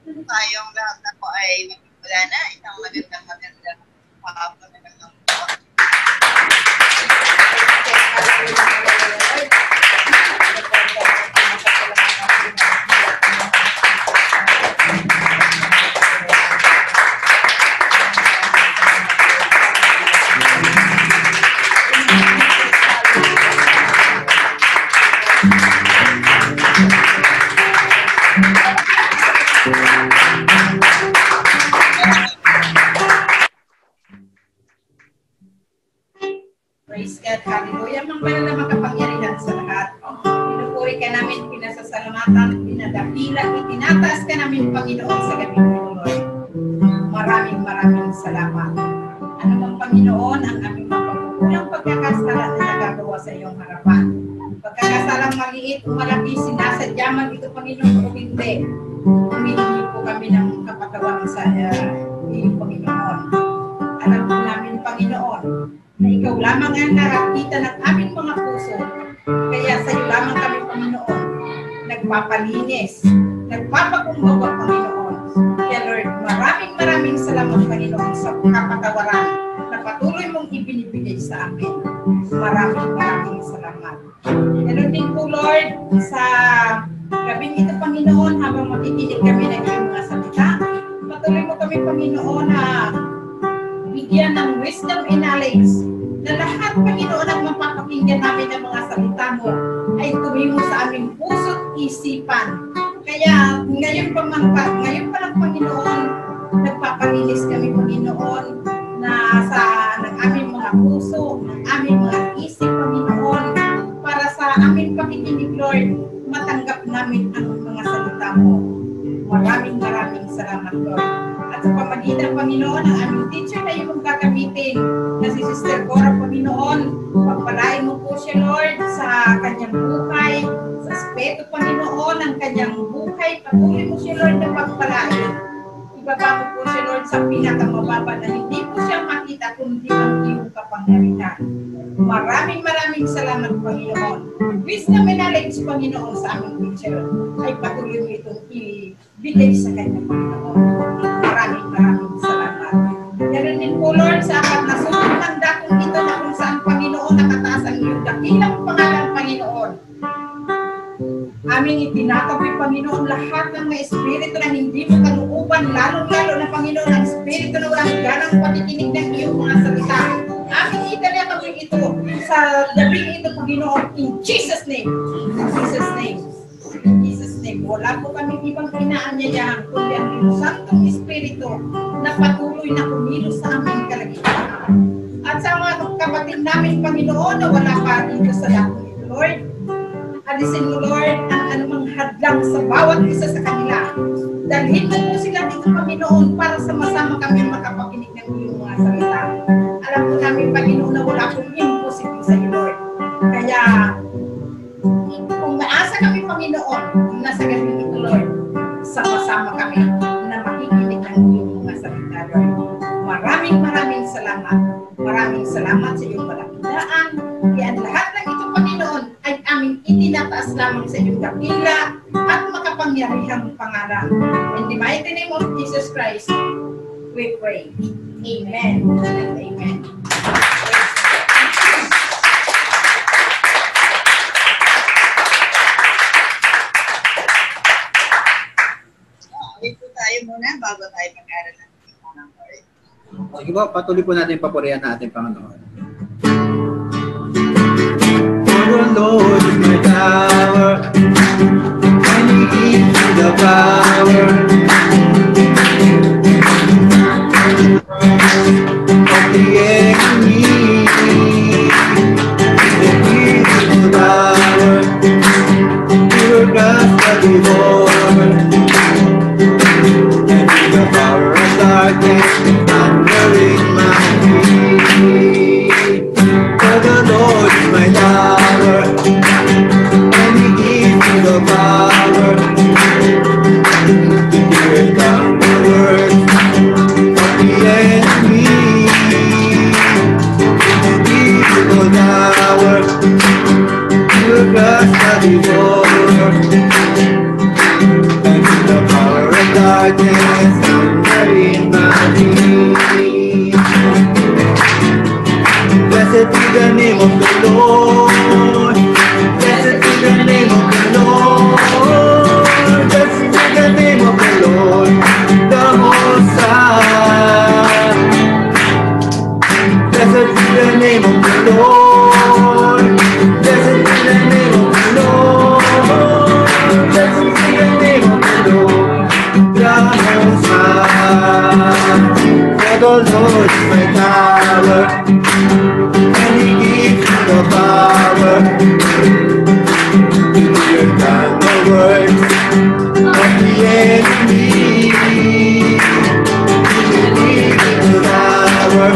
Tayong lahat ako ay magpula na. Isang magandang hapon na lang po. Praise God, hallelujah. Mang banal na makapangyarihan sa lahat. Pinupuri ka namin, pinasasalamatan, pinadakila, itinataas ka namin, Panginoon, sa gabi mo, Lord. Maraming salamat. Ano bang Panginoon ang aming mapagkukulang pagkakasala na nagagawa sa iyong harapan? Pagkakasalang maliit o malaki, sinasadya man ito, Panginoon, o hindi. Humihingi po kami ng kapatawaran sa iyong Panginoon. Alam po namin, Panginoon, na ikaw lamang ang nakakita ng aming mga puso. Kaya sa iyo lamang kami, Panginoon, nagpapalinis, nagpapakumbaba, Panginoon. Kaya Lord, maraming salamat, Panginoon, sa kapatawaran na patuloy mong ibinibigay sa amin. Maraming salamat. Ganun din po, Lord, sa gabing ito, Panginoon, habang makikinig kami ng iyong mga salita, patuloy mo kami, Panginoon, na bigyan ng wisdom and knowledge na lahat, Panginoon, ang mapapakinggan namin ng mga salita mo ay tumimo sa aming puso't isipan. Kaya ngayon pa lang, Panginoon, nagpapalinis kami, Panginoon, na sa ng aming mga puso, ng aming mga isip, Panginoon, para sa aming pakikinig, Lord, matanggap namin ang mga salita mo. Maraming salamat, Lord. At sa pamagitan, Panginoon, ang aming teacher na iyong gagamitin na si Sister Cora, Panginoon, pagpalain mo po siya, Lord, sa kanyang buhay, sa aspeto, Panginoon, ng kanyang buhay. Patuloy mo siya, Lord, na pagpalain. Ibaba mo po siya, Lord, sa pinakamababa na hindi po siya makita kundi ang iyong kapangyarihan. Maraming salamat, Panginoon. Wisdom and knowledge, Panginoon, sa aming teacher ay patuloy mo itong ibigay sa kanya, Panginoon. Maraming salamat. Ganun din po, Lord, sa apat na sunod ng dakong ito na kung saan, Panginoon, nakataas ang iyong dakilang pangalan, Panginoon. Aming itinatabi, Panginoon, lahat ng mga espiritu na hindi mo kanuuban, lalong-lalo na, Panginoon, ang espiritu na walang ganang pakikinig ng iyong mga salita. Aming itinatabi ito sa labing ito, Panginoon, in Jesus' name. In Jesus' name. In Jesus' name. Wala po kami ibang inaanyayahan kundi ang iyong Santong Espiritu na patuloy na kumilos sa aming kalagitnaan. At sa mga kapatid namin, Panginoon, na wala pa dito sa dakong ito, Lord, alisin mo, Lord, ang anumang hadlang sa bawat isa sa kanila. Dalhin mo po sila dito, Panginoon, para sama-sama kami makapakinig ng iyong mga salita. Alam po namin, Panginoon, na wala pong imposible sa iyo, Lord. Kaya, kung maasa kami, Panginoon, na sa gabi ito, Lord, sama-sama kami na makikinig ng iyong mga salita, Lord. Maraming salamat. Maraming salamat sa iyong malakidaan. Kaya lahat ng ito, Panginoon, ay aming itinataas lamang sa iyong dakila at makapangyarihang pangalan. In the mighty name of Jesus Christ, we pray. Amen and amen. Tayo muna bago tayo mag-aral ng mga word. Sige po, patuloy po natin papurihan na ating Panginoon. For the Lord is my tower, and He gives me the power of the enemy. The evil power, pure gospel devourer. The power of darkness thundering my feet. For the Lord is my tower, and He gives me the power darkness thundering my feet. Blessed be the name of the Lord. Blessed be the name of the Lord. Blessed be the name of the Lord, the Most High. Blessed be the name of the Lord. Blessed be the name of the Lord. Blessed be the name of the Lord, the Most High. For the Lord is my tower, and He gives me the power to tear down the works of the enemy. He leads me to power,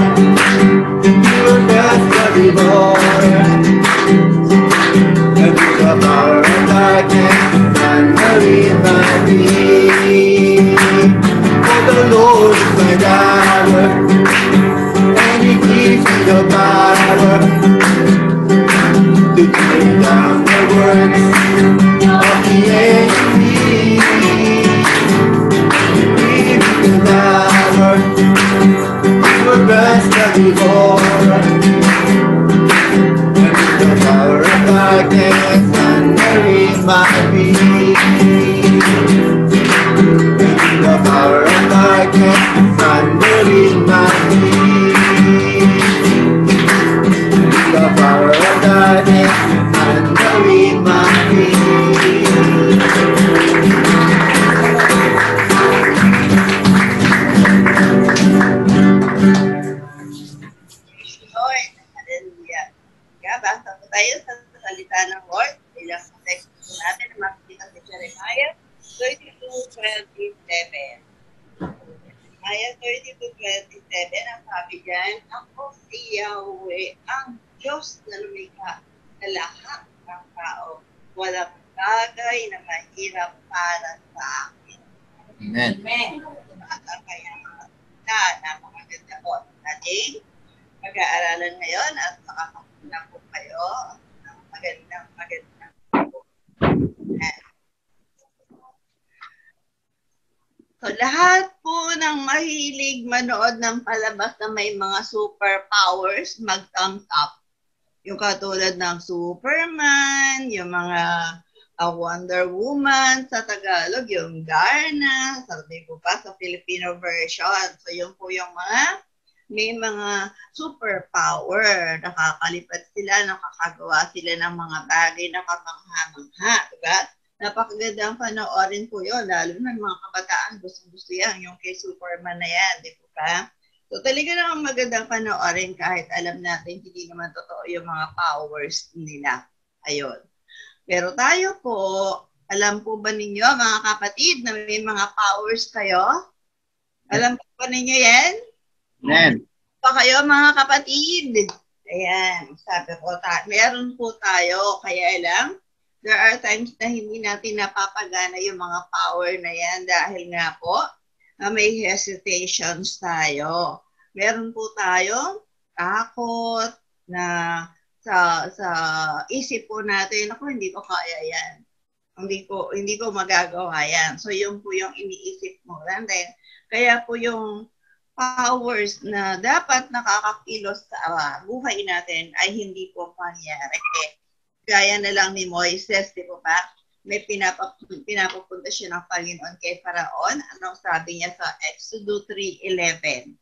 you are best the devourer, and to the power of darkness thundering my feet. For the Lord is my tower, and He gives me the power to tear down the works of the enemy. He gives me the power to bless the devourer, and with the power of darkness thundering my feet. And with the power of darkness thundering my feet. The power of darkness thundering my feet. Lord, hallelujah. Kaya basa po tayo sa salita ng Lord. Ilang text po natin na makikita sa Jeremiah 32:27. Jeremiah 32:27, ang sabi dyan, ako si Yahweh, ang Diyos na lumikha sa lahat ng tao. Walang bagay na mahirap para sa akin. Amen. Amen. Kaya napakaganda po natin pag-aaralan ngayon at makakapunta po kayo ng magandang po. So, lahat po ng mahilig manood ng palabas na may mga superpowers, mag-thumbs up. Yung katulad ng Superman, yung mga Wonder Woman sa Tagalog, yung Darna, sabi ko pa sa Filipino version. So, yun po yung mga may mga superpower. Nakakalipad sila, nakakagawa sila ng mga bagay na kamangha-mangha. Diba? Napakagandang panoorin po yun. Lalo na mga kabataan, gusto-gusto yan. Yung kay Superman na yan. Di ba? So talaga naman magandang panoorin kahit alam natin hindi naman totoo yung mga powers nila. Ayun. Pero tayo po, alam po ba ninyo mga kapatid na may mga powers kayo? Alam po ba ninyo yan? Amen. Pa kayo mga kapatid. Ayan, sabi ko, meron po tayo, kaya lang, there are times na hindi natin napapagana yung mga power na yan dahil nga po, may hesitations tayo. Meron po tayo takot na sa isip po natin, ako hindi ko kaya yan. Hindi ko magagawa yan. So yun po yung iniisip mo. And then, kaya po yung powers na dapat nakakakilos sa buhay natin ay hindi po mangyari. Gaya na lang ni Moises, di po ba? May pinapapunta siya ng Panginoon kay Faraon. Anong sabi niya sa Exodus 3:11?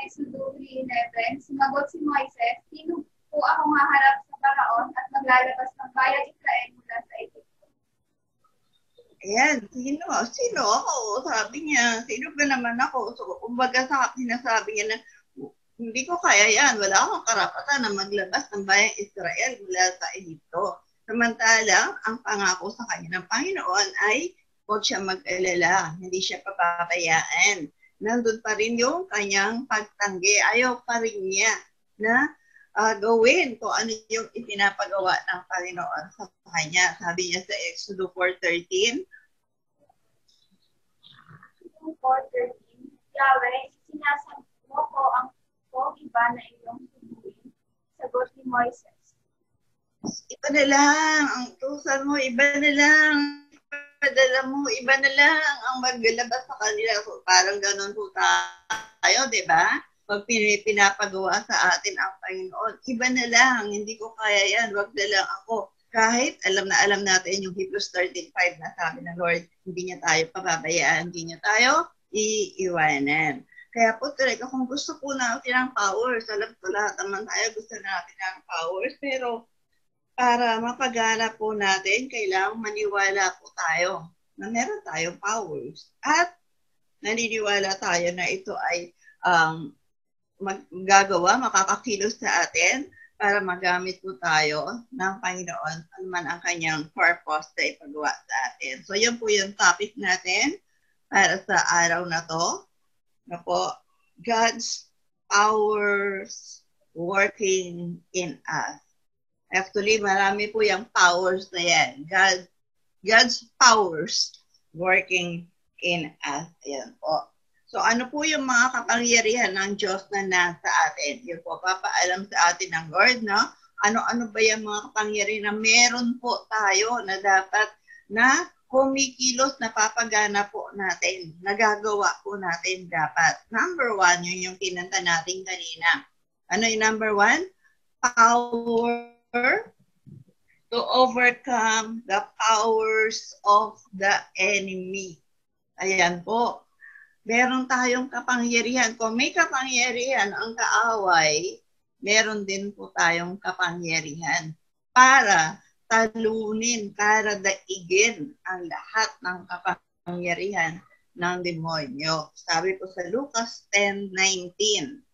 Exodus 3:11, sumagot si Moises, sino po ako maharap sa Faraon at maglalabas ng bayan Israel mula sa Egypto? Ayan, sino ako? Sabi niya, sino ba naman ako? So, kumbaga sinasabi niya na, hindi ko kaya yan. Wala akong karapatan na maglabas ng bayang Israel mula sa Egypto. Samantalang, ang pangako sa kanya ng Panginoon ay huwag siya mag-alala. Hindi siya papapayaan. Nandun pa rin yung kanyang pagtanggi. Ayaw pa rin niya na gawin kung ano yung ipinapagawa ng Panginoon sa kanya. Sabi niya sa Exodus 4:13. 4:13, Yahweh, sinasabi mo ko ang iba na iyong tubuin. Sagot ni Moises. Iba na lang. Ang tusan mo, iba na lang. ipadala mo, iba na lang ang maglalabas sa kanila. So, parang ganun po tayo, di ba? Pag pinapagawa sa atin ang Panginoon, iba na lang, hindi ko kaya yan, wag na lang ako. Kahit alam natin yung Hebrews 13:5 na sabi ng Lord, hindi niya tayo pababayaan, hindi niya tayo iiwanan. Kaya po talaga, kung gusto po natin ang powers, alam ko lahat naman tayo gusto natin ang powers, pero para mapagana po natin, kailangang maniwala po tayo na meron tayong powers. At naniniwala tayo na ito ay makakakilos sa atin para magamit po tayo ng Panginoon ano man ang kanyang purpose na ipagawa sa atin. So, yun po yung topic natin para sa araw na to. Na po, God's powers working in us. Actually, marami po yung powers na yan. God's powers working in us. Ayan po. So, ano po yung mga kapangyarihan ng Diyos na nasa atin? Yun po, papaalam sa atin ng Lord, no? Ano-ano ba yung mga kapangyarihan na meron po tayo na dapat na kumikilos na papagana po natin, nagagawa po natin dapat. Number 1, yun yung kinanta natin kanina. Ano yung number 1? Power to overcome the powers of the enemy. Ayan po. Meron tayong kapangyarihan. Kung may kapangyarihan ang kaaway, meron din po tayong kapangyarihan para talunin, para daigin ang lahat ng kapangyarihan ng demonyo. Sabi po sa Lucas 10:19.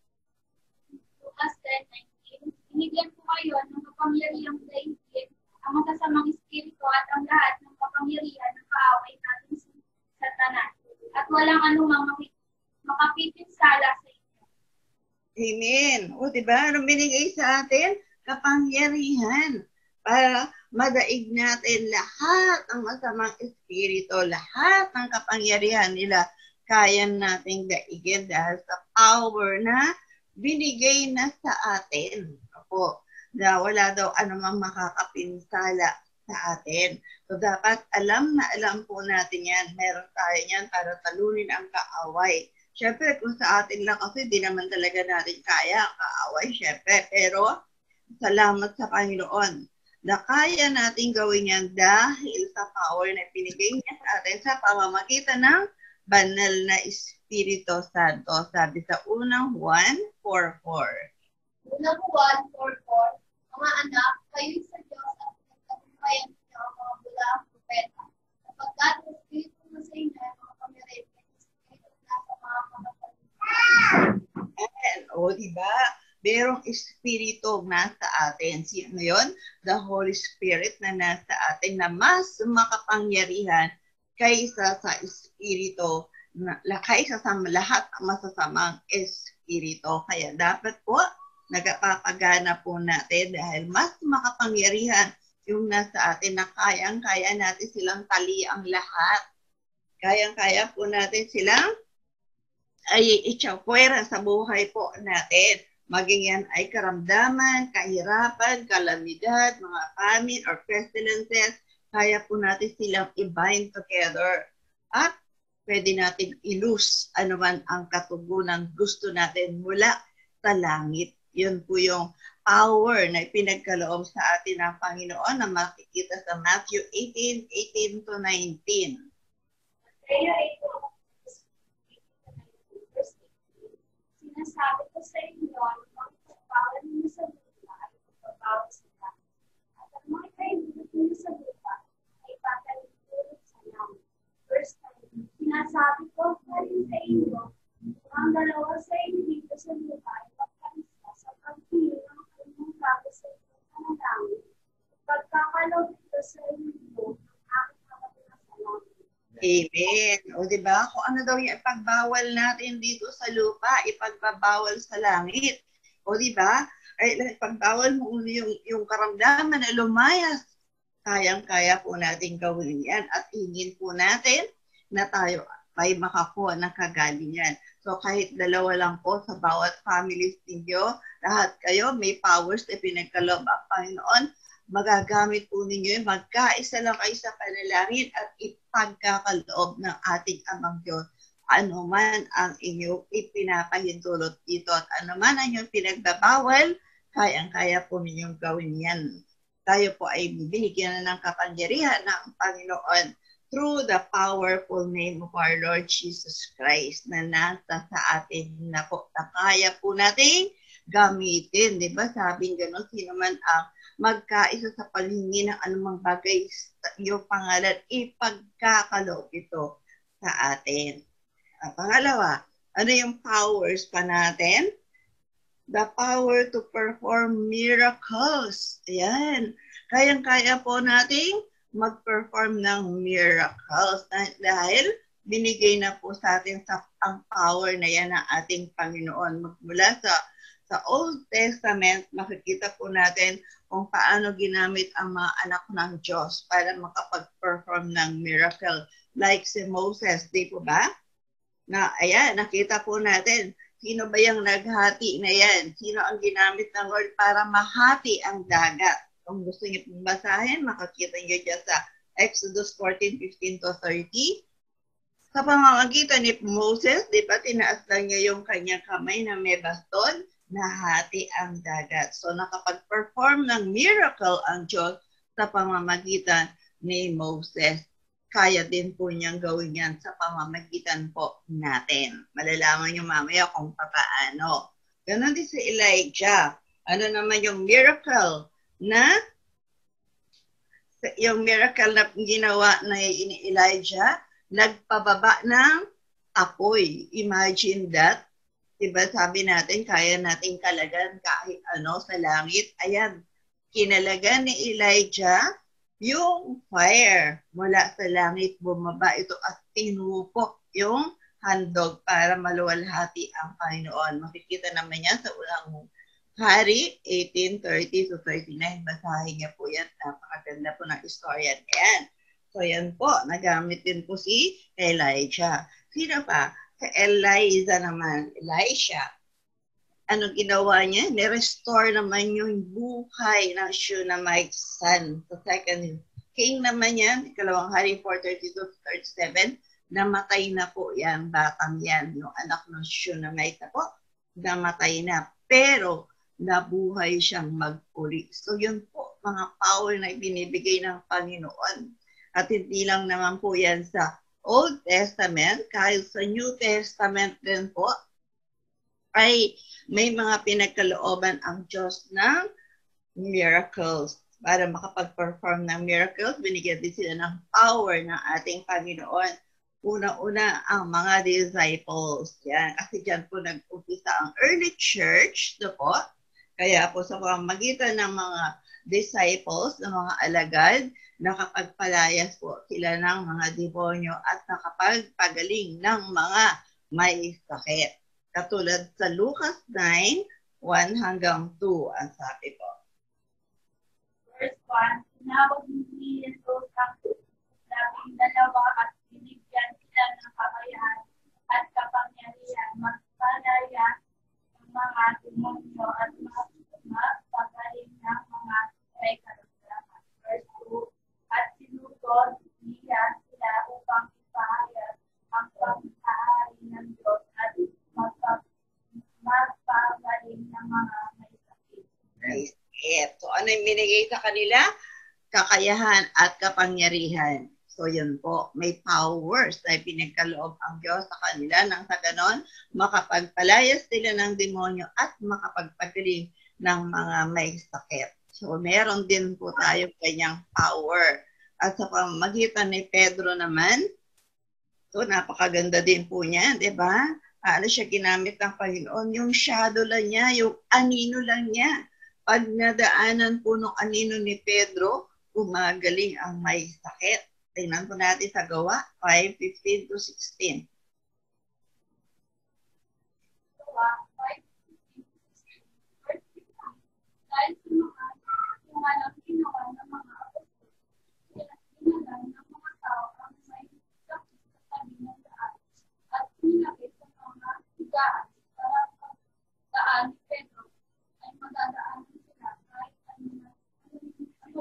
Lucas 10:19, binigyan po kayo ng kapangyarihang daigin ang masasamang espiritu at ang lahat ng kapangyarihan ng kaaway natin sa Satanas. At walang anumang makapipinsala sa inyo. Amen. O, diba? Anong binigay sa atin? Kapangyarihan. Para madaig natin lahat ng masamang espiritu, lahat ng kapangyarihan nila, kaya nating daigin dahil sa power na binigay na sa atin. Opo, na wala daw anumang makakapinsala sa atin. So, dapat alam na alam po natin yan. Meron tayo yan para talunin ang kaaway. Siyempre, kung sa atin lang kasi, di naman talaga natin kaya ang kaaway, siyempre. Pero, salamat sa Panginoon na kaya natin gawin yan dahil sa power na pinigay niya sa atin sa pamamagitan ng banal na Espiritu Santo. Sabi sa unang 1:4:4. Unang 1:4:4, mga anak, kayo'y sa Diyos at nagtagumpayan niyo ang mga bulang propeta. Sapagkat ang Espiritu na sa inyo ay mga pamirin, Espiritu na sa mga kapatid. O, diba? Merong Espiritu nasa atin. Sino yun? The Holy Spirit na nasa atin na mas makapangyarihan kaysa sa Espiritu, kaysa sa lahat ng masasamang Espiritu. Kaya dapat po, nagpapagana po natin dahil mas makapangyarihan yung nasa atin na kayang-kaya natin silang taliang lahat. Kayang-kaya po natin silang ay itsapuera sa buhay po natin. Maging yan ay karamdaman, kahirapan, kalamidad, mga famine or pestilences, kaya po natin silang i-bind together. At pwede natin ilus anuman ang katugunan gusto natin mula sa langit. Yun po yung power na ipinagkaloob sa atin ng Panginoon na makikita sa Matthew 18:18-19. Kaya ito, sinasabi ko sa inyo, ang pagpapawal niyo sa lupa ay pagpapawal sa langit. At ang mga kaibigan niyo sa lupa ay papalipulot sa langit. Verse 9, sinasabi ko pa rin sa inyo, kung ang dalawa sa inyo dito sa lupa ay pagkalisa sa pagpili ng kanyang bago sa inyo ng langit. Pagkakalog ito sa inyo, ang aking kapatid sa langit. Amen. O diba? Kung ano daw yung ipagbawal natin dito sa lupa, ipagbabawal sa langit. O diba? Ay, ipagbawal mo yung karamdaman na lumayas. Kayang-kaya po natin gawin yan at hingin po natin na tayo ay makakuha ng kagalingan. So kahit dalawa lang po sa bawat families ninyo, lahat kayo may powers na pinagkaloob ang Panginoon magagamit po ninyo yun. Magkaisa lang kayo sa panalangin at ipagkakaloob ng ating Amang Diyos. Ano man ang inyong ipinapahintulot dito at ano man ang inyong pinagbabawal, kayang-kaya po ninyong gawin yan. Tayo po ay binigyan na ng kapangyarihan ng Panginoon through the powerful name of our Lord Jesus Christ na nasa sa atin na po. Na kaya po nating gamitin. Diba? Sabing gano'n, sino man ang magkaisa sa palingin ng anumang bagay sa iyong pangalan, ipagkakaloob ito sa atin. Pangalawa, ano yung powers pa natin? The power to perform miracles. Ayan. Kayang-kaya po nating mag-perform ng miracles dahil binigay na po sa atin ang power na yan ng ating Panginoon. Magmula sa Old Testament, makikita po natin kung paano ginamit ang mga anak ng Diyos para makapag-perform ng miracle. Like si Moses, di po ba? Na, ayan, nakita po natin, sino ba yung naghati na yan? Sino ang ginamit ng Lord para mahati ang dagat? Kung gusto niyo pong basahin, makakita niyo dyan sa Exodus 14:15-30. Sa pamamagitan ni Moses, di ba, tinaas lang niya yung kanyang kamay na may baston, nahati ang dagat. So, nakapag-perform ng miracle ang Diyos sa pamamagitan ni Moses. Kaya din po niyang gawin yan sa pamamagitan po natin. Malalaman niyo mamaya kung paano. Ganon din si Elijah. Ano naman yung miracle na ginawa na ni Elijah? Nagpababa ng apoy. Imagine that. Diba sabi natin, kaya natin kalagan kahit ano sa langit. Ayan, kinalagan ni Elijah yung fire mula sa langit bumaba ito at tinupok yung handog para maluwalhati ang Panginoon. Makikita naman yan sa unang Hari 18:30-39. Basahin niya po yan. Napakaganda po ng istorya. Ayan. So yan po, nagamit din po si Elijah. Sino pa? Sa Elisha naman, Elisha. Anong ginawa niya? Ni-restore naman yung buhay ng Shunammite son. Sa second king naman yan, ikalawang hari 4:32-37, namatay na po yan, batang yan, yung anak ng Shunammite na po, namatay na. Pero, nabuhay siyang magpuli. So, yun po, mga power na ibinibigay ng Panginoon. At hindi lang naman po yan sa Old Testament, kahit sa New Testament din po, ay may mga pinagkalooban ang Diyos ng miracles. Para makapag-perform ng miracles, binigyan din sila ng power ng ating Panginoon. Una-una ang mga disciples. Yan. Kasi dyan po nag-umpisa ang early church. Po. Kaya po sa pamamagitan ng mga disciples, ng mga alagad, nakapagpalayas po sila ng mga demonyo at nakapagpagaling ng mga may sakit. Katulad sa Lucas 9:1-2 ang sabi po. Verse 1, tinawag ni Jesus ang 12 at binigyan sila ng kakayahan at kapangyarihan magpalaya ng mga demonyo at magpagaling ng mga may karamdaman. Verse 2, at sinugod niya sila upang ipahayag ang pag-ahari ng Diyos at magpagaling ng mga may sakit. Nice. So, ano yung binigay sa kanila? Kakayahan at kapangyarihan. So, yun po. May powers na pinagkaloob ang Diyos sa kanila nang sa ganon, makapagpalayas sila ng demonyo at makapagpagaling ng mga may sakit. So, meron din po tayo kanyang power. At sa pamamagitan ni Pedro naman, so, napakaganda din po niya, di ba? Ano siya ginamit ng Panginoon? Yung shadow lang niya, yung anino lang niya. Pag nadaanan po ng anino ni Pedro, gumagaling ang may sakit. Tingnan po natin sa Gawa 5:15-16. Gawa 5:15-16. Dahil sa mga ginawa ng mga apostol, dinala ng mga tao ang may sakit sa tabi ng daan at sinagay sa mga higaan para pagdaan ni Pedro ay madadaanan sila kahit ano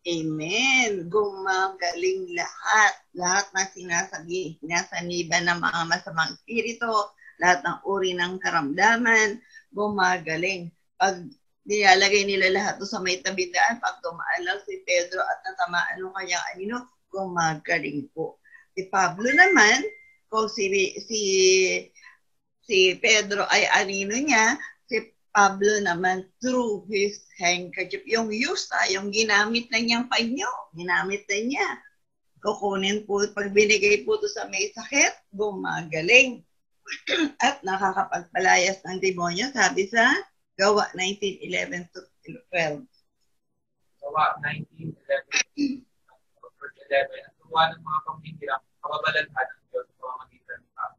Amen. Gumagaling lahat. Lahat na sinasaniban ng mga masamang espiritu, lahat ng uri ng karamdaman, gumagaling. Pag nilalagay nila lahat sa may tabindaan, pag tumaan lang si Pedro at natamaan ng kanyang anino, gumagaling po. Si Pablo naman, kung si Pedro ay anino niya, si Pablo naman through his handkerchief, yung yusa, yung ginamit na niyang panyo, ginamit na niya. Kukunin po, pag binigay po ito sa may sakit, gumagaling. At nakakapagpalayas ng demonyo, sabi sa Gawa 19:11 to 12. Gawa 19:11 verse 11. At tuwa ng mga pamihirang kababalaghan ng Diyos sa pamamagitan ng tao.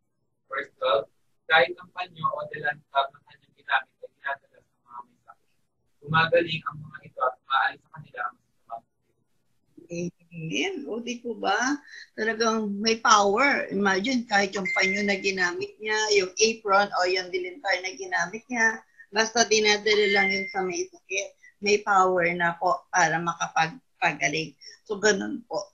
Verse 12. Kahit ang panyo o delantab ng kanyang ginamit ay dinadala sa mga may sakit. Gumagaling ang mga ito at maalis sa kanila ang masamang. Amen. O di ko ba? Talagang may power. Imagine, kahit yung panyo na ginamit niya, yung apron o yung dilintar na ginamit niya, basta dinadala lang yun sa may sakit. May power na po para makapagpagaling. So, ganun po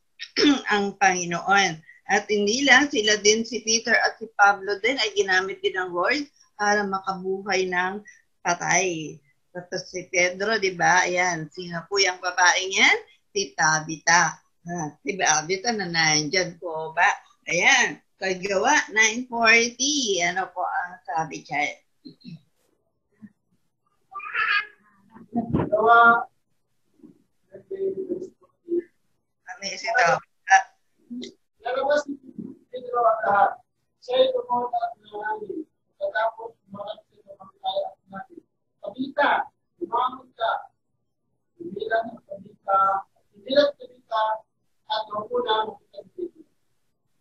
ang Panginoon. At hindi lang, sila din, si Peter at si Pablo din ay ginamit din ng Lord para makabuhay ng patay. Tapos si Pedro, di ba? Ayan, sino po yung babaeng yan? Si Tabitha. Si Tabitha na nandyan po ba? Ayan, Gawa 9:40. Ano po ang sabi dyan? Gawa. Ano ito? Lalabas ni Pedro at lahat. Siya'y tumunta at nangyayari. Pagkatapos umakas sa pagkaya at natin. Tabitha, lumangon ka. Ibilang ang Tabitha. Ibilang Tabitha at huwag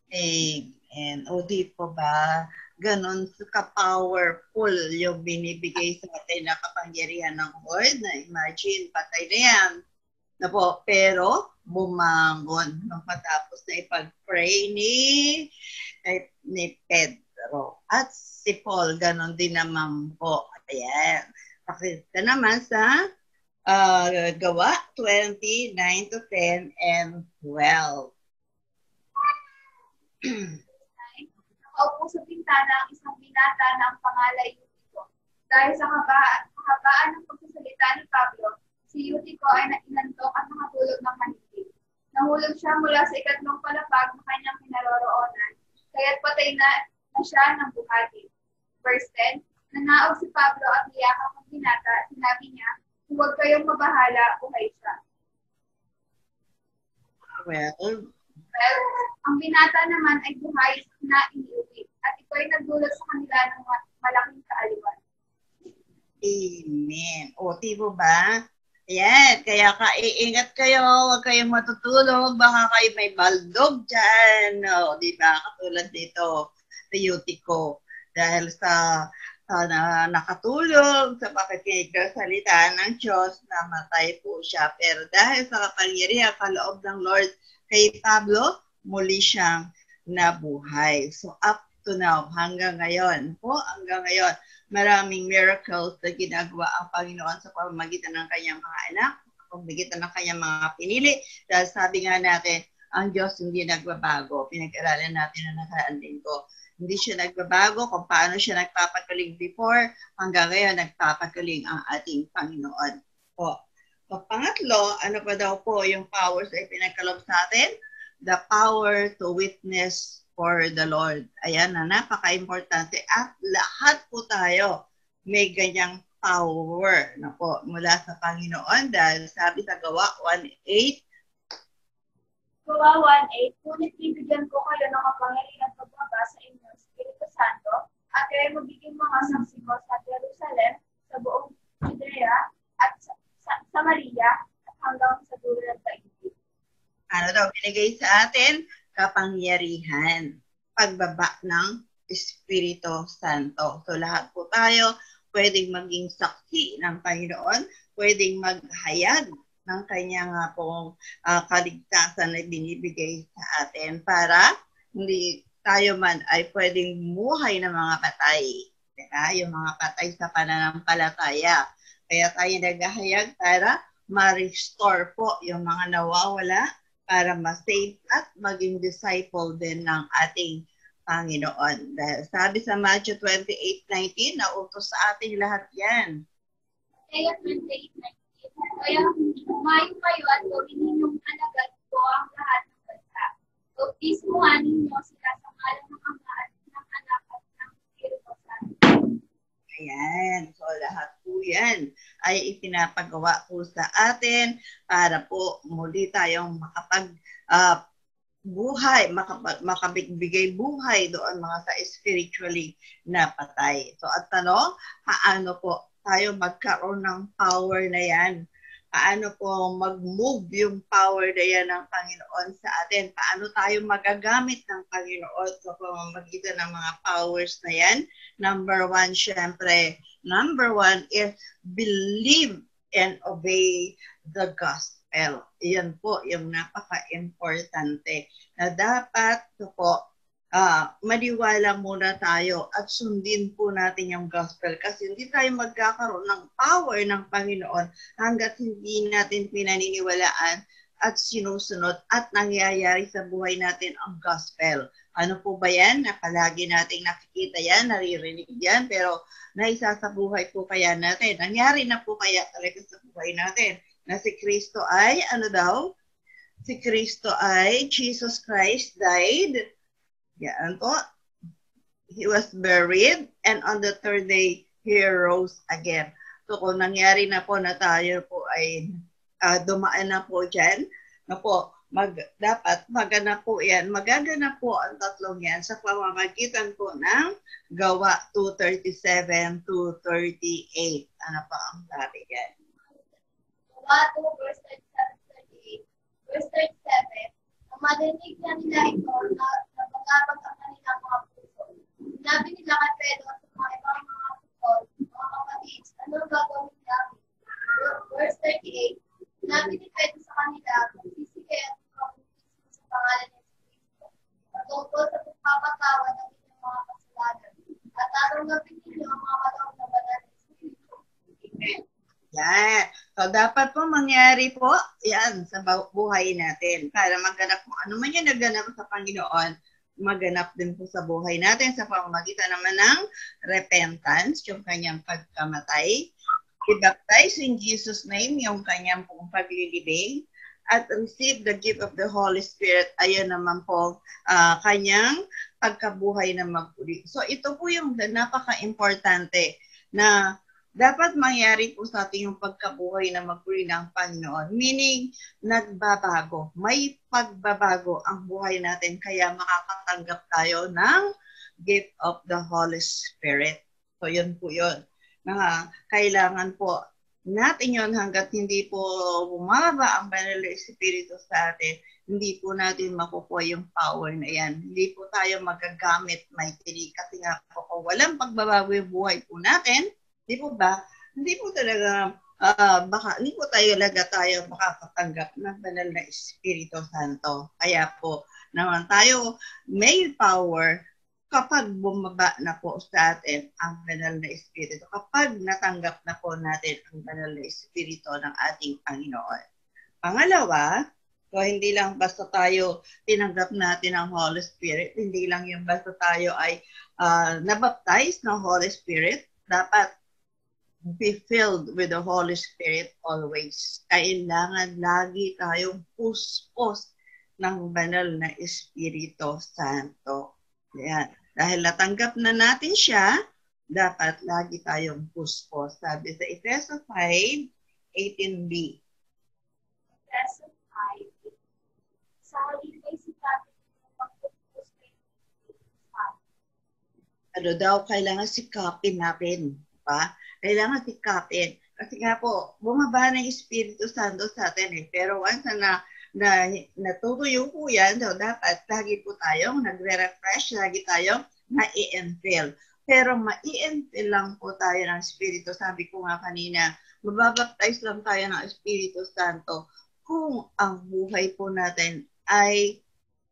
Amen. O di po ba? Ganon ka-powerful yung binibigay sa atin na kapangyarihan ng Lord. Na imagine, patay na yan. Na po, pero bumangon nung patapos na ipag-pray ni Pedro. At si Paul, ganon din naman po. Ayan. Pakita naman sa Gawa 20:9-10 and 12. Nakaupo sa bintana ang isang binata na ang pangalay Eutico. Dahil sa kahabaan ng pagsasalita ni Pablo, si Eutico ay inantok at nakatulog ng mahilig. Nahulog siya mula sa ikatlong palapag ng kanyang kinaroroonan, kaya't patay na siya ng buhati. Verse 10, nanaog si Pablo at niyakap ang binata at sinabi niya, huwag kayong mabahala, buhay siya. Well, ang binata naman ay buhay na iniuwi at ito ay nagdulot sa kanila ng malaking kaaliwan. Amen. O, tibo ba? Ayan, kaya iingat kayo, huwag kayong matutulog, baka kayo may baldog dyan. O, di ba? Katulad dito, sa Eutico. Dahil sa nakatulog, sa pakikinig ng salita ng Diyos, namatay po siya. Pero dahil sa kapangyarihan, kaloob ng Lord kay Pablo, muli siyang nabuhay. So, up to now, hanggang ngayon, maraming miracles na ginagawa ang Panginoon sa pamamagitan ng kanyang mga anak, sa pamamagitan ng kanyang mga pinili. Dahil sabi nga natin, ang Diyos hindi nagbabago. Pinag-aralan natin na nakaraan linggo. Hindi siya nagbabago kung paano siya nagpapagaling before, hanggang ngayon nagpapagaling ang ating Panginoon. Po. So, pangatlo, ano pa daw po yung powers ay pinagkalob sa atin? The power to witness for the Lord. Ayan na, napaka-importante. At lahat po tayo may ganyang power na po mula sa Panginoon dahil sabi sa Gawa 1:8. Gawa 1:8, ngunit bibigyan ko kayo ng kapangyarihan pagbaba sa inyong Espiritu Santo at kayo magiging mga saksi ko sa Jerusalem, sa buong Judea at sa Samaria at hanggang sa dulo ng daigdig. Ano daw binigay sa atin? Kapangyarihan. Pagbaba ng Espiritu Santo. So lahat po tayo pwedeng maging saksi ng Panginoon, pwedeng maghayag ng kanyang pong kaligtasan na binibigay sa atin para hindi tayo man ay pwedeng muhay ng mga patay. Diba? Yung mga patay sa pananampalataya. Kaya tayo naghahayag para ma-restore po yung mga nawawala para ma-save at maging disciple din ng ating Panginoon. Dahil sabi sa Matthew 28:19, nautos sa ating lahat yan. Kaya 28:19, kaya humayo kayo at gawin ninyong alagad ko ang lahat ng bansa. Bautismuhan ninyo sila sa ngalan ng Ama at ng Anak at ng Espiritu Santo. Ayan. So, lahat po yan ay ipinapagawa po sa atin para po muli tayong buhay, makabigbigay buhay doon mga sa spiritually na patay. So, at tanong, paano po tayo magkaroon ng power na yan? Paano po mag-move yung power na yan ng Panginoon sa atin? Paano tayo magagamit ng Panginoon sa pamamagitan ng mga powers na yan? Number one is believe and obey the gospel. Iyan po yung napaka-importante na dapat po maniwala muna tayo at sundin po natin yung gospel kasi hindi tayo magkakaroon ng power ng Panginoon hanggat hindi natin pinaniniwalaan at sinusunod at nangyayari sa buhay natin ang gospel. Ano po ba yan? Na palagi nating nakikita yan, naririnig yan, pero naisa sa buhay po kaya natin. Nangyari na po kaya talaga sa buhay natin na si Kristo ay, ano daw? Si Kristo ay, Jesus Christ died. Yan po. He was buried and on the third day, He rose again. So kung nangyari na po na tayo po ay dumaan na po dyan, na po, dapat maganap po yan. Magaganap po ang tatlong yan sa pamamagitan po ng Gawa 2:37 to 38. Ano pa ang sabi yan? Gawa 2, verse 37, 38. Verse 37, ang madinig na nila ito na nabagabag ang kanilang mga puso. Sinabi nila kay Pedro sa mga ibang mga apostol, mga kapatid, anong gagawin namin? Verse 38, sinabi ni Pedro sa kanila, magsisige at magbibismo sa pangalan ni Kristo. Patungkol sa pagpapatawad ng inyong mga kasalanan. At tatanggapin ninyo ang mga kaloob na banal ng Espiritu. Amen. Yan. So, dapat po mangyari po yan sa buhay natin para maganap mo. Ano man yan naganap sa Panginoon, maganap din po sa buhay natin sa pamamagitan naman ng repentance, yung kanyang pagkamatay, i-baptize in Jesus' name, yung kanyang pong paglilibing, at receive the gift of the Holy Spirit, ayan naman po kanyang pagkabuhay na magpuli. So ito po yung napaka-importante na dapat mangyari po sa ating yung pagkabuhay na magpuli ng Panginoon. Meaning, nagbabago. May pagbabago ang buhay natin kaya makakatanggap tayo ng gift of the Holy Spirit. So yun po yun. Kailangan po natin yun hanggat hindi po bumaba ang banal na Espiritu sa atin, hindi po natin makukuha yung power na yan. Hindi po tayo magagamit maitili kasi nga po kung walang pagbabago yung buhay po natin, di po ba? Hindi po talaga, hindi po tayo makakatanggap ng banal na Espiritu Santo. Kaya po naman tayo may power kapag bumaba na po sa atin ang banal na Espiritu, kapag natanggap na po natin ang banal na Espiritu ng ating Panginoon. Pangalawa, so hindi lang basta tayo tinanggap natin ang Holy Spirit, hindi lang yung basta tayo ay nabaptize ng Holy Spirit, dapat be filled with the Holy Spirit always. Kailangan lagi tayong puspos ng banal na Espiritu Santo. Yan. Dahil natanggap na natin siya, dapat lagi tayong puspos. Sabi sa Efeso 5:18b. Efeso 5. Sa halip ay sikapin ng pagpuspos kayo. Ano daw, kailangan sikapin natin. Pa? Kailangan sikapin. Kasi nga po, bumaba na yung Espiritu Santo sa atin eh. Pero once na natutuyo po yan, so dapat lagi po tayong nagre-refresh, lagi tayong na-i-enfill. Pero ma-i-enfill lang po tayo ng Espiritu. Sabi ko nga kanina, mababaptize lang tayo ng Espiritu Santo kung ang buhay po natin ay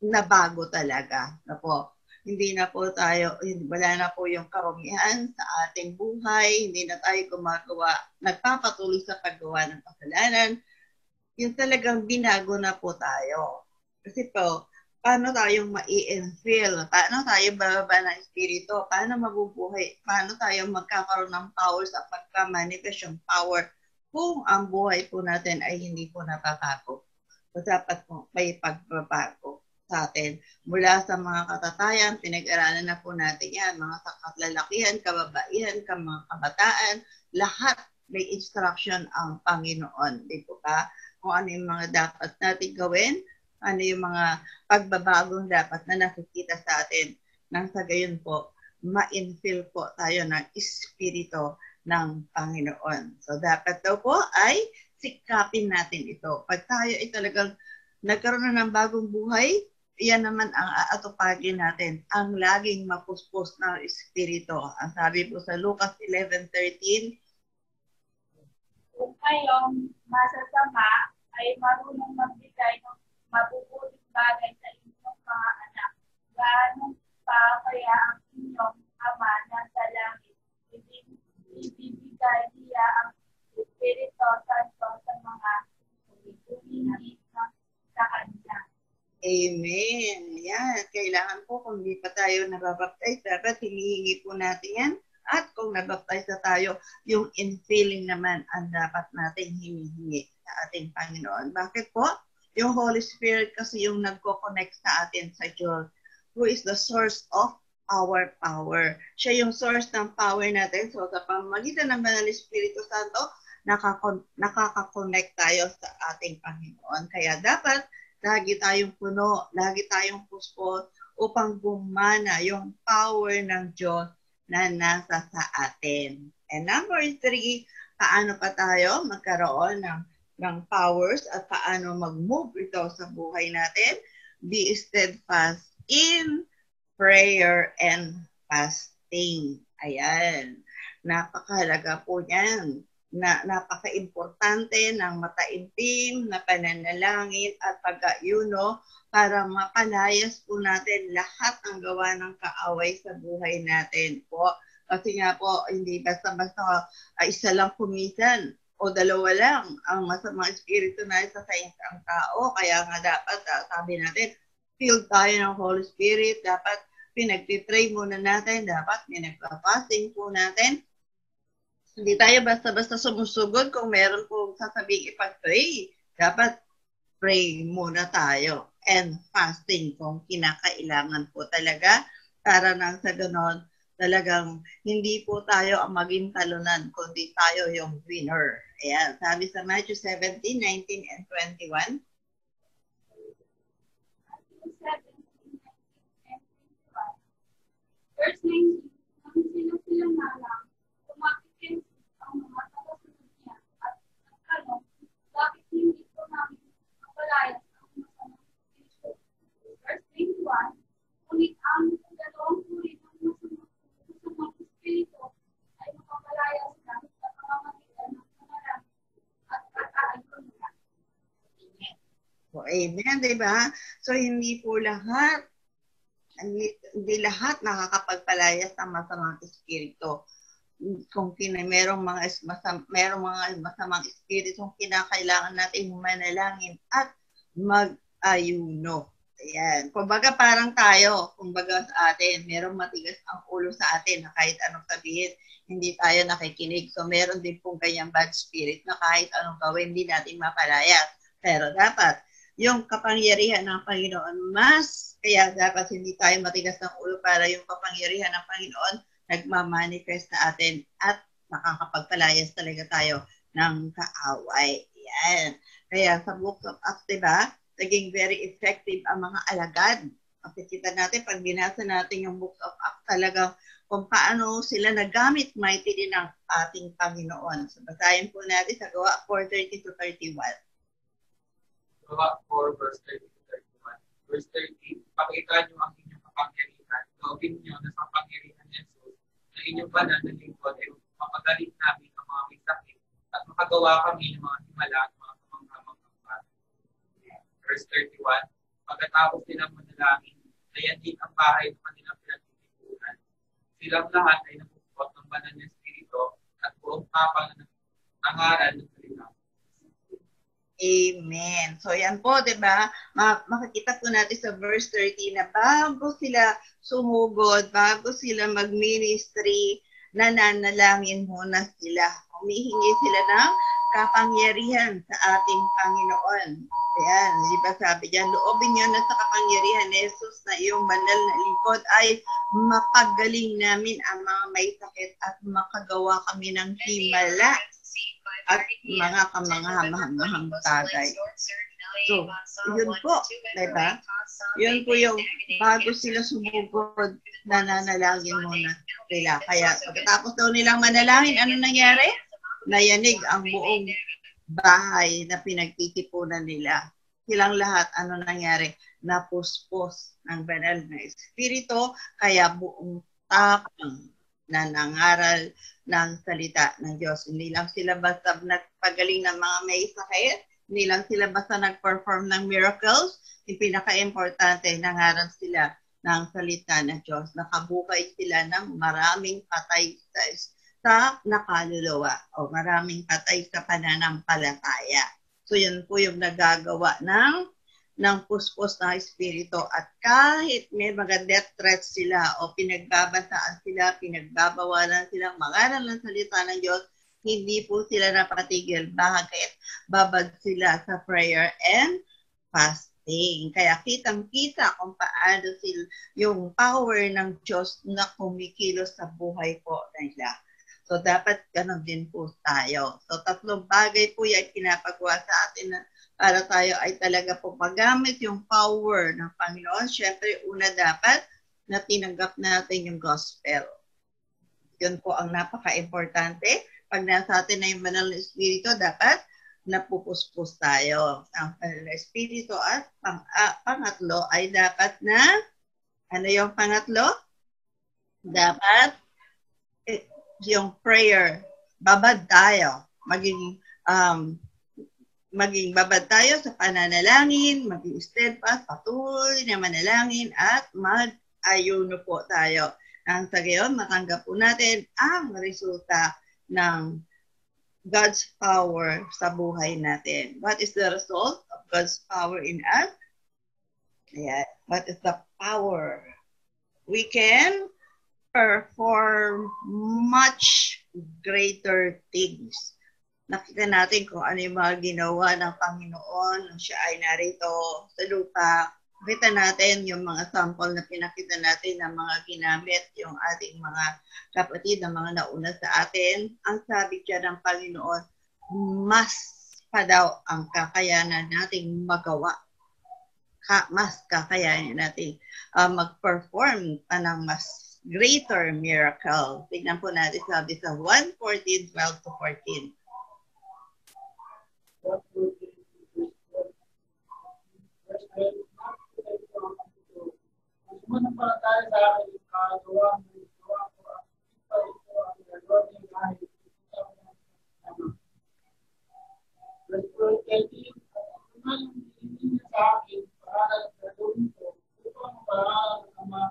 nabago talaga. Na po. hindi na po tayo, wala na po yung karumihan sa ating buhay, hindi na tayo nagpapatuloy sa paggawa ng kasalanan. Yung talagang binago na po tayo. Kasi po, paano tayong ma-i-infill? Paano tayo bababa ng espiritu? Paano mabubuhay? Paano tayo magkakaroon ng power sa pagka-manifest yung power kung ang buhay po natin ay hindi po napapako? So, dapat po may pagbabago sa atin. Mula sa mga katatayan, pinag-aralan na po natin yan, mga lalakihan, kababaihan, mga kabataan, lahat may instruction ang Panginoon. Di po ba? Kung ano yung mga dapat natin gawin, ano yung mga pagbabagong dapat na nakikita sa atin. Nang sa gayon po, ma-infill po tayo ng espiritu ng Panginoon. So, dapat daw po ay sikapin natin ito. Pag tayo ay talagang nagkaroon na ng bagong buhay, yan naman ang aatupagin natin, ang laging mapuspos ng espiritu. Ang sabi po sa Lucas 11:13, kung kayong masasama ay marunong magbigay ng mabubuting bagay sa inyong mga anak, gaano pa kaya ang inyong Ama na sa langit, ibibigay niya ang Espiritu Santo sa mga humihingi sa Kanya. Amen. Yan. Kailangan po kung hindi pa tayo nababaptize, dapat hinihingi po natin yan. At kung nabaptize na tayo, yung infilling naman ang dapat natin hinihingi sa ating Panginoon. Bakit po? Yung Holy Spirit kasi yung nagko-connect sa atin sa Diyos, who is the source of our power. Siya yung source ng power natin. So sa pamamagitan ng Banal Espiritu Santo, nakaka-connect tayo sa ating Panginoon. Kaya dapat lagi tayong puno, lagi tayong puspos upang gumana yung power ng Diyos na nasa sa atin. And number 3, paano pa tayo magkaroon ng powers at paano mag-move ito sa buhay natin? Be steadfast in prayer and fasting. Ayan. Napakahalaga po yan. Napaka-importante ng mataimtim na pananalangin at pag-ayuno para mapalayas po natin lahat ng gawa ng kaaway sa buhay natin po. Kasi nga po, hindi basta-basta isa lang kumisan o dalawa lang ang masamang espiritu na isa sa isang tao. Kaya nga dapat, sabi natin, filled tayo ng Holy Spirit. Dapat pinagpipray muna natin. Dapat pinagpapasing po natin. Hindi tayo basta-basta sumusugod kung meron pong sasabihin ipag-pray. Dapat pray muna tayo. And fasting kung kinakailangan po talaga para nang sa ganon talagang hindi po tayo ang maging talunan kundi tayo yung winner. Ayan, sabi sa Matthew 17, 19, and 21. Verse 19, nang sila na lang, tumakikin ang mga tagasunod niya at nagtanong, bakit hindi ko namin mapalayas ang masamang espiritu? Verse 21, ngunit ang dalawang uri ng masamang espiritu ay mapapalayas lang sa pamamagitan ng pangalan at pag-aayun nila. Amen. So, amen, diba? So, hindi po lahat hindi lahat nakakapagpalayas ng masamang espiritu. Kung merong mga masamang espiritu kinakailangan natin manalangin at mag-ayuno. Ayan. Kumbaga parang tayo, kumbaga sa atin, merong matigas ang ulo sa atin na kahit anong sabihin, hindi tayo nakikinig. So meron din pong ganyang bad spirit na kahit anong gawin, hindi natin mapalayas. Pero dapat, yung kapangyarihan ng Panginoon kaya dapat hindi tayo matigas ng ulo para yung kapangyarihan ng Panginoon nagmamanifest sa atin at nakakapagpalayas talaga tayo ng kaaway. Yan. Kaya sa Book of Acts, diba, naging very effective ang mga alagad. Kasi kita natin, pag binasa natin yung Book of Acts, talagang kung paano sila nagamit mighty din ng ating Panginoon. So, basahin po natin sa Gawa 4:30-31. Gawa 4, verse 30-31. Verse 30, pakita niyo ang inyong kapangyarihan. Gawin niyo na sa pangyarihan ni Jesus na inyong banal na lingkod ay mapagaling namin ang mga may sakit at makagawa kami ng mga himala at mga kamanghamang kapal. Verse 31, pagkatapos nilang manalangin na yan din ang bahay ng kanilang pinagtitipunan. Silang lahat ay napupot ng banal na Espiritu at buong tapang ng angaral ng salita. Amen. So yan po, 'di ba? Makikita po natin sa verse 13 na bago sila sumugod, bago sila mag-ministry, nananalangin muna sila. Humihingi sila ng kapangyarihan sa ating Panginoon. Ayan, di ba sabi diyan, loobin niyo na sa kapangyarihan ni Jesus na iyong banal na lingkod ay mapagaling namin ang mga may sakit at makagawa kami ng himala at mga kamangha-mahang bagay. So, yun po, diba? Yun po yung bago sila sumugod, nananalangin muna sila. Kaya pagkatapos daw nilang manalangin, ano nangyari? Nayanig ang buong bahay na pinagtitipunan nila. Silang lahat, ano nangyari? Napuspos ng banal na Espiritu, kaya buong tapang na nangaral ng salita ng Diyos. Hindi lang sila basta nagpagaling ng mga may sakit, hindi lang sila basta nag-perform ng miracles, yung pinaka-importante, nangaral sila ng salita ng Diyos. Nakabuhay sila ng maraming patay sa nakaluluwa o maraming patay sa pananampalataya. So yun po yung nagagawa ng puspos ng Espiritu, at kahit may mga death threats sila o pinagbabantaan sila, pinagbabawalan silang mangaral ng salita ng Diyos, hindi po sila napatigil. Bakit? Babad sila sa prayer and fasting. Kaya kitang-kita kung paano yung power ng Diyos na kumikilos sa buhay po nila. So dapat ganun din po tayo. So tatlong bagay po yung pinapagawa sa atin na para tayo ay talaga po magamit yung power ng Panginoon. Siyempre, una dapat na tinanggap natin yung gospel. Yun po ang napaka-importante. Pag nasa atin na yung banal na Espiritu, dapat napupuspos tayo. Ang banal na Espiritu at pangatlo ay dapat na, ano yung pangatlo? Dapat yung prayer. Babad tayo. Maging babad tayo sa pananalangin, maging steadfast, patuloy na manalangin, at mag-ayuno po tayo. Nang sa gayon, matanggap po natin ang resulta ng God's power sa buhay natin. What is the result of God's power in us? Yeah. What is the power? We can perform much greater things. Nakita natin kung ano yung mga ginawa ng Panginoon nung siya ay narito sa lupa. Nakita natin yung mga sample na pinakita natin ng mga ginamit, yung ating mga kapatid na mga nauna sa atin. Ang sabi siya ng Panginoon, mas pa daw ang kakayanan nating magawa. Mas kakayanan natin mag-perform pa ng mas greater miracle. Tignan po natin sabi sa 1:14-12-14. Sumasampalataya sa akin ang kagawa ng gawa ko at ito ang gagawa niya kahit ito ang Verse 13, ang hindi niya sa akin para gagawin ko, ito ang paraan ng Ama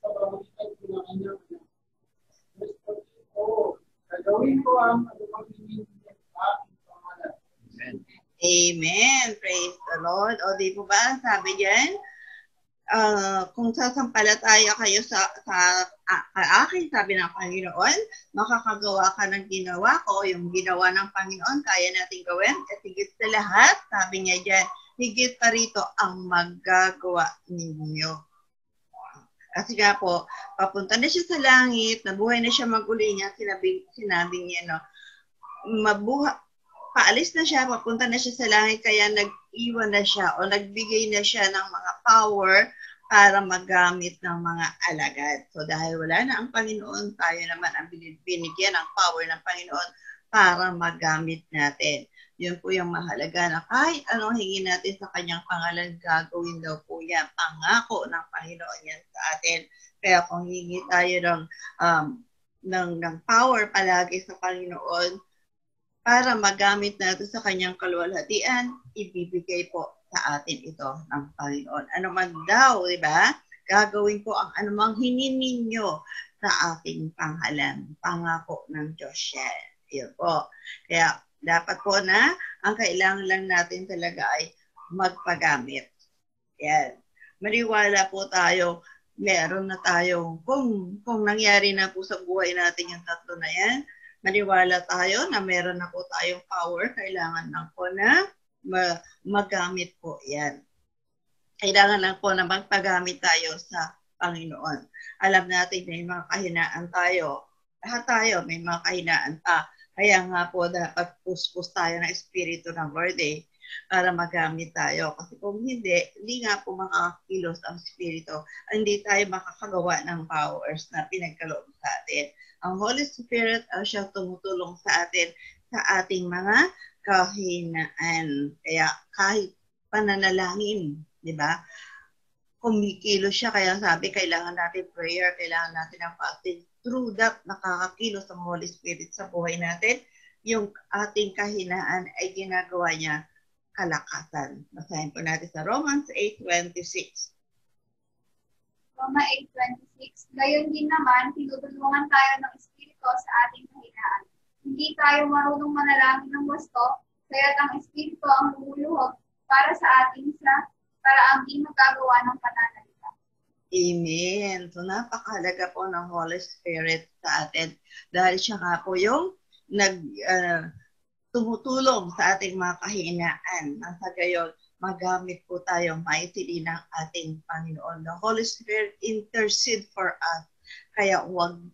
sa pamamagitan ko ng kanyang anak. Verse 14, gagawin ko ang anumang hindi niya sa akin pangalan. Amen. Praise the Lord. O di po ba, sabi diyan, kung sasampalataya kayo sa akin, sabi ng Panginoon, makakagawa ka ng ginawa ko, yung ginawa ng Panginoon, kaya natin gawin. At higit sa lahat, sabi niya diyan, higit pa rito ang magagawa ninyo. Kasi nga po, papunta na siya sa langit, nabuhay na siya mag-uli niya, sinabi niya, no, paalis na siya, papunta na siya sa langit, kaya nag-iwan na siya o nagbigay na siya ng mga power para magamit ng mga alagad. So dahil wala na ang Panginoon, tayo naman ang binigyan ng power ng Panginoon para magamit natin. Yun po yung mahalaga na kahit anong hingin natin sa kanyang pangalan, gagawin daw po yan. Pangako ng Panginoon yan sa atin. Kaya kung hingi tayo ng power palagi sa Panginoon, para magamit natin sa kanyang kaluwalhatian, ibibigay po sa atin ito ng Panginoon. Ano man daw, di ba? gagawin ko ang anumang hiniling nyo sa aking pangalan. Pangako ng Diyos yan. Yun po. Kaya dapat po na ang kailangan lang natin talaga ay magpagamit. Yan. Maniwala po tayo, meron na tayo, kung nangyari na po sa buhay natin yung tatlo na yan, maniwala tayo na meron na po tayong power, kailangan lang po na magamit po yan. Kailangan lang po na magpagamit tayo sa Panginoon. Alam natin may mga kahinaan tayo. Lahat tayo may mga kahinaan pa. Kaya nga po dapat puspos tayo ng Espiritu ng Lord para magamit tayo. Kasi kung hindi nga po makakilos ang Espiritu, hindi tayo makakagawa ng powers na pinagkaloob sa atin. Ang Holy Spirit ang siyang tumutulong sa atin sa ating mga kahinaan. Kaya kahit pananalangin, di ba? Kumikilos siya, kaya sabi, kailangan natin prayer, kailangan natin ang fasting. Through that, nakakakilos ang Holy Spirit sa buhay natin. Yung ating kahinaan ay ginagawa niya kalakasan. Basahin po natin sa Romans 8:26. Roma 8:26. Gayon din naman, tinutulungan tayo ng Espiritu sa ating kahinaan. Hindi tayo marunong manalangin ng wasto, kaya't ang Espiritu ang lumuluhog para sa ating para ang di magagawa ng pananalita. Amen. So, napakahalaga po ng Holy Spirit sa atin dahil siya nga po yung tumutulong sa ating mga kahinaan. Nang sa gayon, magamit po tayong maitili ng ating Panginoon. The Holy Spirit intercede for us. Kaya huwag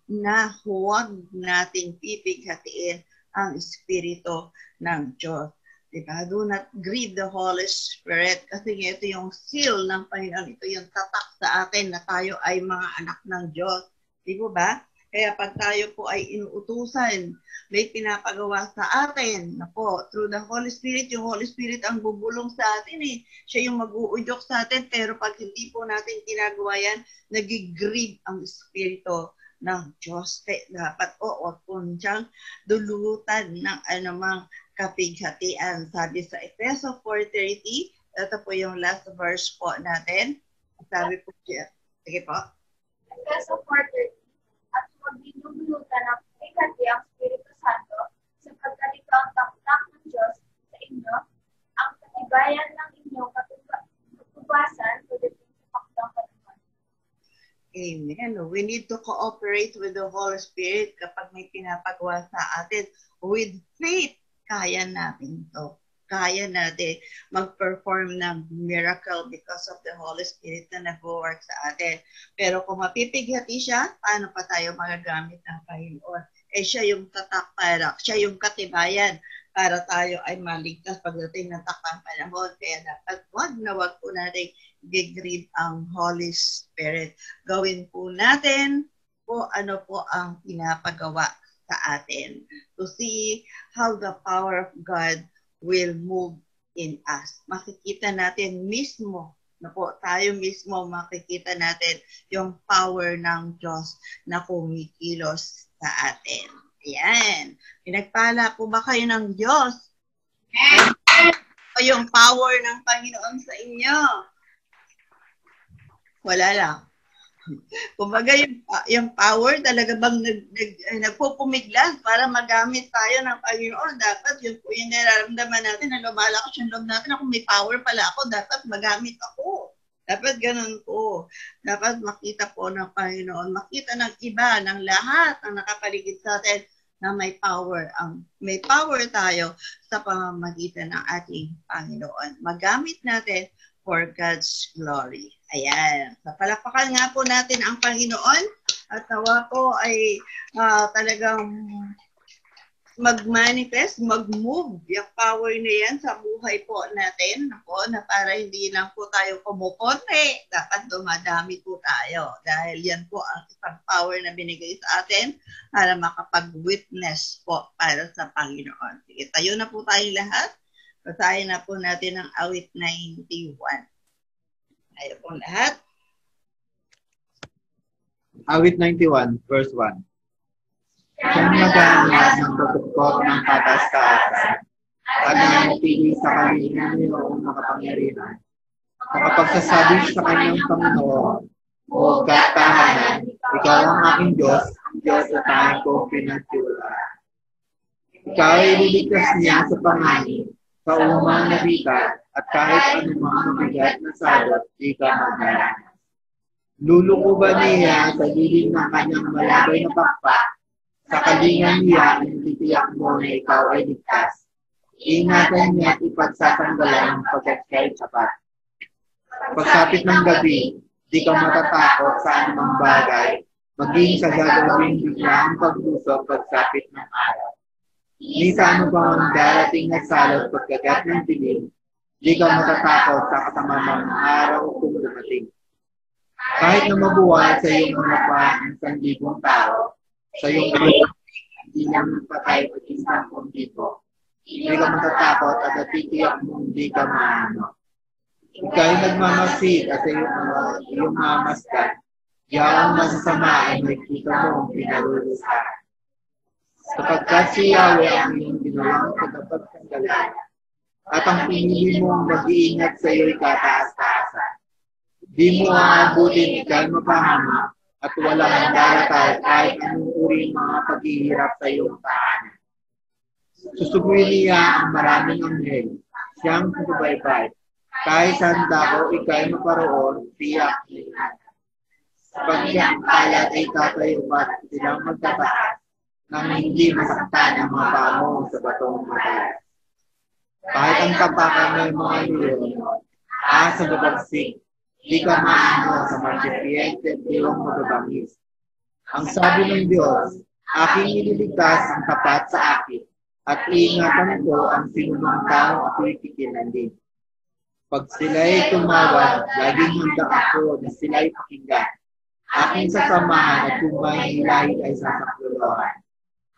nating pipighatiin ang Espiritu ng Diyos. Diba? Do not grieve the Holy Spirit kasi ito yung seal ng Panginoon. Ito yung tatak sa atin na tayo ay mga anak ng Diyos. Di ba? Kaya pag tayo po ay inuutusan, may pinapagawa sa atin na po, through the Holy Spirit, yung Holy Spirit ang bubulong sa atin Siya yung mag-uudyok sa atin, pero pag hindi po natin ginagawa yan, nag-grieve ang Espiritu ng Diyos. Kaya dapat huwag po siyang dulutan ng anumang kapighatian. Sabi sa Efeso 4:30, ito po yung last verse po natin. Sabi po siya, sige po. Efeso 4:30, at huwag ninyong dulutan ng kapighati ang Espiritu Santo, sapagkat ito ang tatak ng Diyos sa inyo, ang katibayan ng inyong katubasan pagdating sa pakdang panahon. Amen. We need to cooperate with the Holy Spirit kapag may pinapagawa sa atin with faith. Kaya natin to. Kaya natin mag-perform ng miracle because of the Holy Spirit na nag-work sa atin. Pero kung mapipighati siya, paano pa tayo magagamit ng Panginoon? Siya yung tatak para, siya yung katibayan para tayo ay maligtas pagdating ng takang panahon. Kaya dapat wag po natin gigrieve ang Holy Spirit. Gawin po natin po ano po ang pinapagawa sa atin to see how the power of God will move in us. Makikita natin mismo, na po, tayo mismo makikita natin yung power ng Diyos na kumikilos sa atin. Ayan. Pinagpala po ba kayo ng Diyos? O yung power ng Panginoon sa inyo? Wala lang. Kumbaga yung power talaga bang nagpupumiglas para magamit tayo ng Panginoon. Dapat yun po yung nararamdaman natin na lumalakas yung loob natin. Kung may power pala ako, dapat magamit ako. Dapat ganun po. Dapat makita po ng Panginoon. Makita ng iba, ng lahat ng nakapaligid sa atin na may power. May power tayo sa pamamagitan ng ating Panginoon. Magamit natin for God's glory. Ayan. So, palakpakan nga po natin ang Panginoon at nawa po ay talagang mag-manifest, mag-move yung power na yan sa buhay po natin na para hindi lang po tayo kumukonti. Dapat dumadami po tayo dahil yan po ang isang power na binigay sa atin para makapag-witness po para sa Panginoon. Sige, tayo na po tayong lahat. Basahin na po natin ang awit 91. Tayo po lahat. Awit 91, verse 1. Siyang nag-aangat ng pagpupok ng katas-kaasan at nananatili sa kanyang noong makapangyarihan. Nakapagsasabi sa kanyang Panginoon, o katahanan, ikaw ang aking Diyos, ang Diyos sa tayong kong pinagtiwalaan. Ikaw ay liligtas niya sa panganib, sa umang nabigat, at kahit anumang mabigat na salot, di ka magdaranas. Lulukuban niya sa gilid ng kanyang malabay na pakpak, sa kalingan niya ang titiyak mo na ikaw ay ligtas. Ingatan niya at ipagsasanggalan pagkat siya'y sapat. Pagsapit ng gabi, di ka matatakot sa anumang bagay, maging sa gagawing biglaang paglusok pagsapit ng araw. Ni sa ano bang ang darating na salot pagkagat ng dilim, di ka matatakot sa kasamamang araw kung dumating. Kahit na mabuhay sa iyong harapan ang 1,000 tao, sa iyong hindi lang patay pag isang libo, hindi ka matatakot at natitiyak mong hindi ka maano. Ikaw ay nagmamasid at iyong mamasdan, yaong masasama ay makikita mo ang pinarulusahan. Sapagkat si Yahweh ang iyong ginawang tagapagtanggalan, at ang pinili mong mag-iingat sa iyo'y kataas-taasan. Di mo aabutin ikaw'y mapahama, at walang daratal kahit anong uri mga paghihirap sa iyong tahanan. Susubuin niya ang maraming anghel, siyang susubaybay. Kahit saan dako, ikaw'y maparoon, tiyak niya. Pag siyang kalat ay tatayo at silang magtataas, nang hindi masaktan ang mga pamo sa batong matalas. Kahit ang tapakan ng mga leon, sa babagsik, di ka maano sa marsipiente at iyong magabangis. Ang sabi ng Diyos, aking ililigtas ang tapat sa akin, at iingatan ko ang sinumang taong ako'y kikilandin. Pag sila'y tumawag, laging handa ako na sila'y pakinggan. Aking sasamahan at kung may hilahin ay sasaklolohan.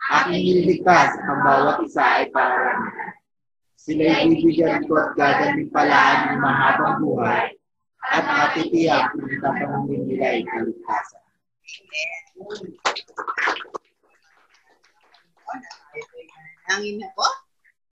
Aking ililigtas ang bawat isa ay pararamihan. Sila'y bibigyan ko at gagaling palaan ng mahabang buhay at matitiyak ng tapanungin nila ay kaligtasan. Amen. Nangin na po.